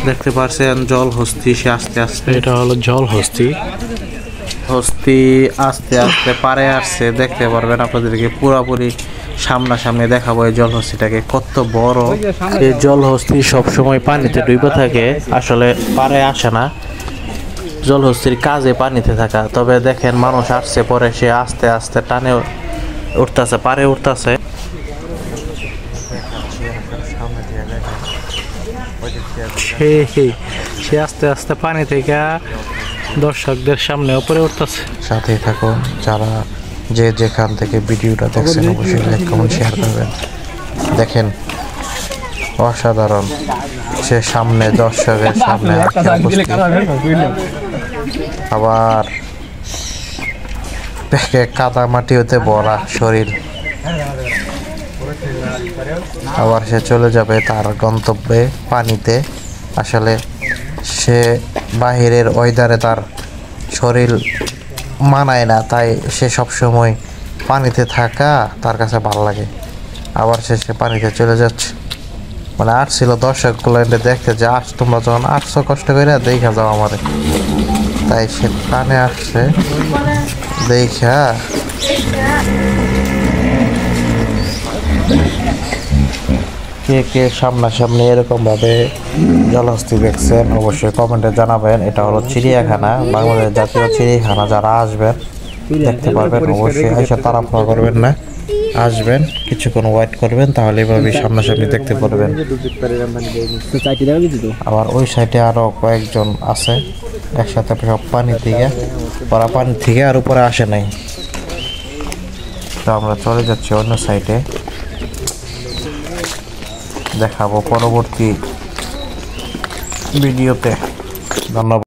দেখতে পাচ্ছেন জল হস্তি, সে আস্তে আস্তে, এটা হলো জল হস্তি। হস্তি আস্তে আস্তে পারে আসছে। দেখতে পারবেন আপনাদেরকে পুরোপুরি সামনাসামনি দেখাবো এই জল হস্তিটাকে কত বড়। এই জল হস্তি সবসময় পানিতে ডুবে থাকে, আসলে পারে আসে না। জল হস্তির কাজে পানিতে থাকা। তবে দেখেন মানুষ আসছে পরে সে আস্তে আস্তে টানে উঠতেছে, পারে উঠতেছে। সে আস্তে আস্তে পানি থেকে দর্শকদের সামনে উপরে উঠতেছে। সাথেই থাকুন, যারা যে যেখান থেকে ভিডিওটা দেখছেন অবশ্যই লাইক কমেন্ট শেয়ার করবেন। দেখেন অসাধারণ, সে সামনে দর্শকের সামনে আবার কাদা মাটি হতে ভরা শরীর। আবার সে চলে যাবে তার গন্তব্যে পানিতে। আসলে সে বাহিরের ওয়েদারে তার শরীর মানায় না, তাই সে সবসময় পানিতে থাকা তার কাছে ভালো লাগে। আবার সে পানিতে চলে যাচ্ছে, মানে আসছিল দর্শকগুলো দেখতে যে তোমরা যখন আসছো কষ্ট করে দেখা যাও আমারে, তাই সে টানে আসছে দেখা। কে কে সামনাসামনি এরকম ভাবে জলহস্তি দেখছেন অবশ্যই কমেন্টে জানাবেন। এটা হলো চিড়িয়াখানা, বাংলাদেশ জাতীয় চিড়িয়াখানা। যারা আসবেন দেখতে পারবেন, অবশ্যই এসে তাড়াহুড়া করবেন না, আসবেন কিছুক্ষণ ওয়েট করবেন, তাহলে এভাবে সামনাসামনি দেখতে পারবেন। আবার ওই সাইডে আরো কয়েকজন আছে একসাথে, সব পানি থেকে, ওরা পানি থেকে আর উপরে আসে নাই। তো আমরা চলে যাচ্ছি অন্য সাইডে, দেখাবো পরবর্তী ভিডিওতে। ধন্যবাদ।